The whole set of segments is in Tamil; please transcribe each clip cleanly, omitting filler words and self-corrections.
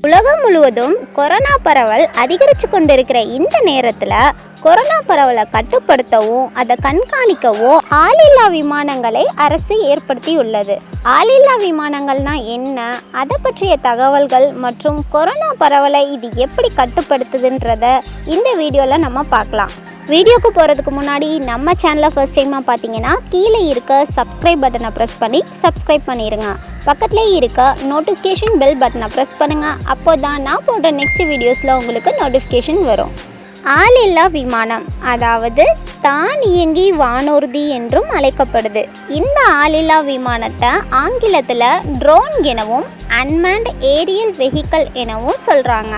உலகம் முழுவதும் கொரோனா பரவல் அதிகரித்து கொண்டிருக்கிற இந்த நேரத்தில் கொரோனா பரவலை கட்டுப்படுத்தவும் அதை கண்காணிக்கவும் ஆளில்லா விமானங்களை அரசு ஏற்படுத்தியுள்ளது. ஆளில்லா விமானங்கள்னா என்ன, அதை பற்றிய தகவல்கள் மற்றும் கொரோனா பரவலை இது எப்படி கட்டுப்படுத்துதுன்றத இந்த வீடியோவில் நம்ம பார்க்கலாம். வீடியோக்கு போகிறதுக்கு முன்னாடி நம்ம சேனலை ஃபர்ஸ்ட் டைமாக பார்த்தீங்கன்னா கீழே இருக்க சப்ஸ்கிரைப் பட்டனை ப்ரெஸ் பண்ணி சப்ஸ்கிரைப் பண்ணிடுங்க. பக்கத்துலேயே இருக்க நோட்டிஃபிகேஷன் பெல் பட்டனை ப்ரெஸ் பண்ணுங்கள். அப்போ தான் நான் போடுற நெக்ஸ்ட் வீடியோஸில் உங்களுக்கு நோட்டிஃபிகேஷன் வரும். ஆளில்லா விமானம், அதாவது தானியங்கி வானூர்தி என்றும் அழைக்கப்படுது. இந்த ஆளில்லா விமானத்தை ஆங்கிலத்தில் ட்ரோன் எனவும் அன்மேண்ட் ஏரியல் வெஹிக்கல் எனவும் சொல்கிறாங்க.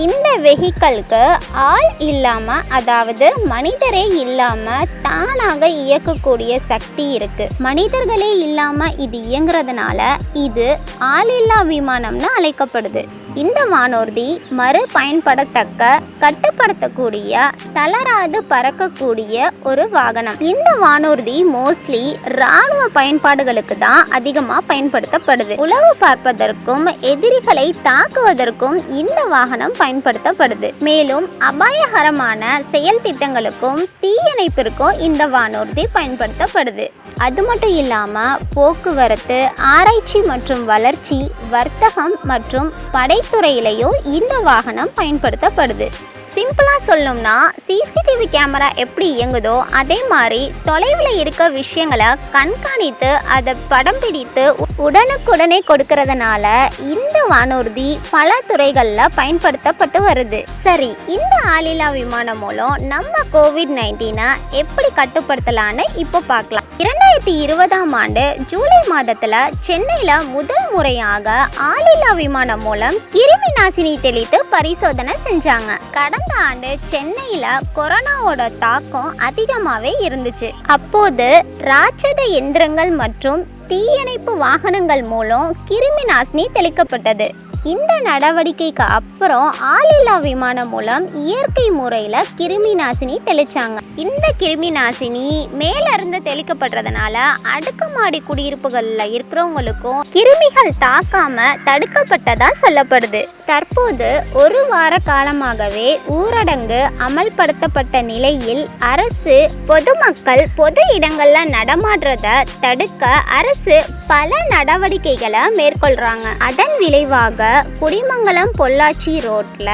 இந்த வெஹிக்கலுக்கு ஆள் இல்லாமல், அதாவது மனிதரே இல்லாமல் தானாக இயக்கக்கூடிய சக்தி இருக்குது. மனிதர்களே இல்லாமல் இது இயங்குறதுனால இது ஆளில்லா விமானம்னு அழைக்கப்படுது. இந்த வானூர்தி மறு பயன்படத்தக்க, கட்டுப்படுத்தக்கூடிய, தளராது பறக்கக்கூடிய ஒரு வாகனம். இந்த வானூர்தி மோஸ்ட்லி இராணுவ பயன்பாடுகளுக்கு தான் அதிகமாக பயன்படுத்தப்படுது. உளவு பார்ப்பதற்கும் எதிரிகளை தாக்குவதற்கும் இந்த வாகனம் பயன்படுத்தப்படுது. மேலும் அபாயகரமான செயல் திட்டங்களுக்கும் தீயணைப்பிற்கும் இந்த வானூர்தி பயன்படுத்தப்படுது. அது மட்டும் இல்லாமல் போக்குவரத்து, ஆராய்ச்சி மற்றும் வளர்ச்சி, வர்த்தகம் மற்றும் படைத்துறையிலையும் இந்த வாகனம் பயன்படுத்தப்படுது. சிம்பிளாக சொல்லணும்னா சிசிடிவி கேமரா எப்படி இயங்குதோ அதே மாதிரி தொலைவில் இருக்க விஷயங்களை கண்காணித்து அதை படம் பிடித்து உடனுக்குடனே கொடுக்கறதுனால இந்த வானூர்தி பல துறைகளில் பயன்படுத்தப்பட்டு வருது. சரி, இந்த ஆளில்லா விமானம் மூலம் நம்ம கோவிட்-19 எப்படி கட்டுப்படுத்தலான்னு இப்போ பார்க்கலாம். 2020ஆம் ஆண்டு ஜூலை மாதத்தில் சென்னையில் முதல் முறையாக ஆளில்லா விமானம் மூலம் கிருமி நாசினி தெளித்து பரிசோதனை செஞ்சாங்க. கடந்த ஆண்டு சென்னையில கொரோனாவோட தாக்கம் அதிகமாகவே இருந்துச்சு. அப்போது ராட்சத எந்திரங்கள் மற்றும் தீயணைப்பு வாகனங்கள் மூலம் கிருமி நாசினி தெளிக்கப்பட்டது. இந்த நடவடிக்கைக்கு அப்புறம் ஆளில்லா விமானம் மூலம் இயற்கை முறையில் கிருமி நாசினி தெளிச்சாங்க. இந்த கிருமி நாசினி மேல இருந்து தெளிக்கப்படுறதுனால அடுக்குமாடி குடியிருப்புகளில் இருக்கிறவங்களுக்கும் கிருமிகள் தாக்காம தடுக்கப்பட்டதா சொல்லப்படுது. தற்போது ஒரு வார காலமாகவே ஊரடங்கு அமல்படுத்தப்பட்ட நிலையில் அரசு பொதுமக்கள் பொது இடங்கள்ல நடமாடுறத தடுக்க அரசு பல நடவடிக்கைகளை மேற்கொள்றாங்க. அதன் விளைவாக குடிமங்கலம் பொள்ளாச்சி ரோட்ல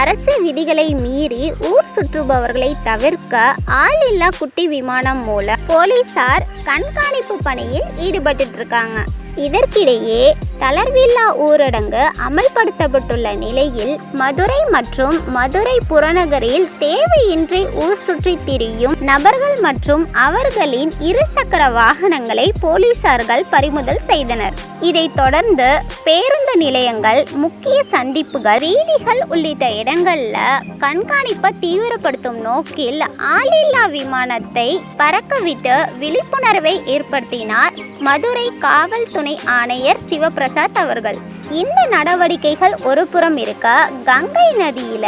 அரசு விதிகளை மீறி ஊர் சுற்றுபவர்களை தவிர்க்க ஆளில்லா குட்டி விமானம் மூலம் போலீசார் கண்காணிப்பு பணியில் ஈடுபட்டு இருக்காங்க. இதற்கிடையே தளர்வில்லா ஊரடங்கு அமல்படுத்தப்பட்டுள்ள நிலையில் மதுரை மற்றும் மதுரை புறநகரில் தேவையின்றி ஊர் சுற்றி திரியும் நபர்கள் மற்றும் அவர்களின் இருசக்கர வாகனங்களை போலீசார்கள் பறிமுதல் செய்தனர். இதைத் தொடர்ந்து பேருந்து நிலையங்கள், முக்கிய சந்திப்புகள், வீதிகள் உள்ளிட்ட இடங்கள்ல கண்காணிப்பை தீவிரப்படுத்தும் நோக்கில் ஆளில்லா விமானத்தை பறக்கவிட்டு விழிப்புணர்வை ஏற்படுத்தினார் மதுரை காவல் துணை ஆணையர் சிவபிரசாத் அவர்கள். இந்த நடவடிக்கைகள் ஒரு புறம் இருக்க, கங்கை நதியில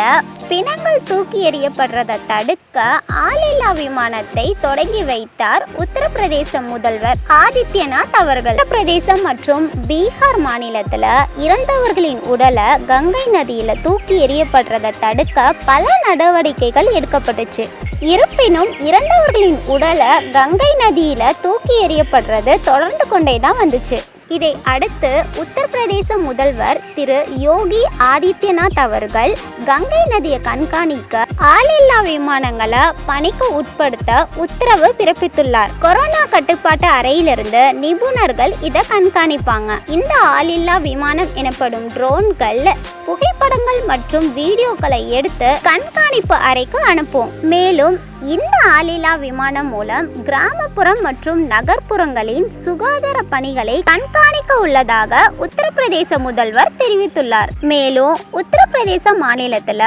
பிணங்கள் தூக்கி எறியப்படுறதை தடுக்க ஆளில்லா விமானத்தை தொடங்கி வைத்தார் உத்தரப்பிரதேச முதல்வர் ஆதித்யநாத் அவர்கள். உத்தரப்பிரதேசம் மற்றும் பீகார் மாநிலத்துல இறந்தவர்களின் உடலை கங்கை நதியில தூக்கி எறியப்படுறதை தடுக்க பல நடவடிக்கைகள் எடுக்கப்பட்டுச்சு. இருப்பினும் இறந்தவர்களின் உடலை கங்கை நதியில தூக்கி எறியப்படுறது தொடர்ந்து கொண்டே தான் வந்துச்சு. இதை அடுத்து உத்தரப்பிரதேச முதல்வர் திரு யோகி ஆதித்யநாத் அவர்கள் கங்கை நதியை கண்காணிக்க ஆளில்லா விமானங்களை பணிக்கு உட்படுத்த உத்தரவு பிறப்பித்துள்ளார். கொரோனா கட்டுப்பாட்டு அறையிலிருந்து நிபுணர்கள் இதை கண்காணிப்பாங்க. இந்த ஆளில்லா விமானம் எனப்படும் ட்ரோன்கள் புகைப்படங்கள் மற்றும் வீடியோக்களை எடுத்து கண்காணிப்பு அறைக்கு அனுப்பும். மேலும் இந்த ஆளில்லா விமானம் மூலம் கிராமப்புறம் மற்றும் நகர்ப்புறங்களின் சுகாதார பணிகளை கண்காணிக்க உள்ளதாக உத்தரப்பிரதேச முதல்வர் தெரிவித்துள்ளார். மேலும் உத்தரப்பிரதேச மாநிலத்தில்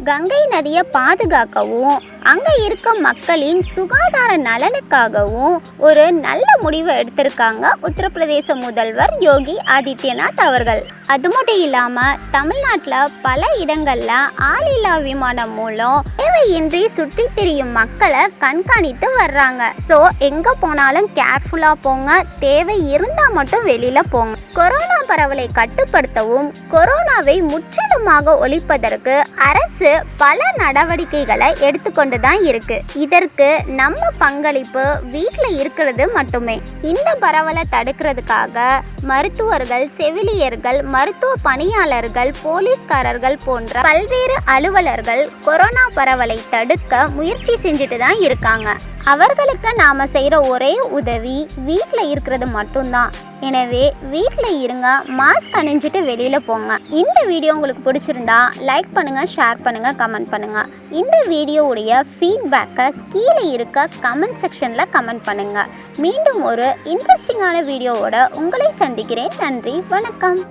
கங்கை நதியை பாதுகாக்கவும் அங்கே இருக்க மக்களின் சுகாதார நலனுக்காகவும் ஒரு நல்ல முடிவை எடுத்திருக்காங்க உத்தரப்பிரதேச முதல்வர் யோகி ஆதித்யநாத் அவர்கள். அது மட்டும் இல்லாமல் தமிழ்நாட்டில் பல இடங்களில் ஆளில்லா விமானம் மூலம் தேவையின்றி சுற்றி திரியும் மக்களை கண்காணித்து வர்றாங்க. ஸோ எங்கே போனாலும் கேர்ஃபுல்லாக போங்க, தேவை இருந்தால் மட்டும் வெளியில் போங்க. கொரோனா பரவலை கட்டுப்படுத்தவும் கொரோனாவை முற்றிலுமாக ஒழிப்பதற்கு அரசு பல நடவடிக்கைகளை எடுத்துக்கொண்டு தான் இருக்கு. இதற்கு நம்ம பங்களிப்பு வீட்டில் இருக்கிறது மட்டுமே. இந்த பரவலை தடுக்கிறதுக்காக மருத்துவர்கள், செவிலியர்கள், மருத்துவ பணியாளர்கள், போலீஸ்காரர்கள் போன்ற பல்வேறு அலுவலர்கள் கொரோனா பரவலை தடுக்க முயற்சி செஞ்சுட்டு தான் இருக்காங்க. அவர்களுக்கு நாம் செய்கிற ஒரே உதவி வீட்டில் இருக்கிறது மட்டும்தான். எனவே வீட்டில் இருங்க, மாஸ்க் அணிஞ்சிட்டு வெளியில் போங்க. இந்த வீடியோ உங்களுக்கு பிடிச்சிருந்தா லைக் பண்ணுங்கள், ஷேர் பண்ணுங்கள், கமெண்ட் பண்ணுங்கள். இந்த வீடியோவுடைய ஃபீட்பேக்கை கீழே இருக்க கமெண்ட் செக்ஷனில் கமெண்ட் பண்ணுங்கள். மீண்டும் ஒரு இன்ட்ரெஸ்டிங்கான வீடியோவோட உங்களை சந்திக்கிறேன். நன்றி, வணக்கம்.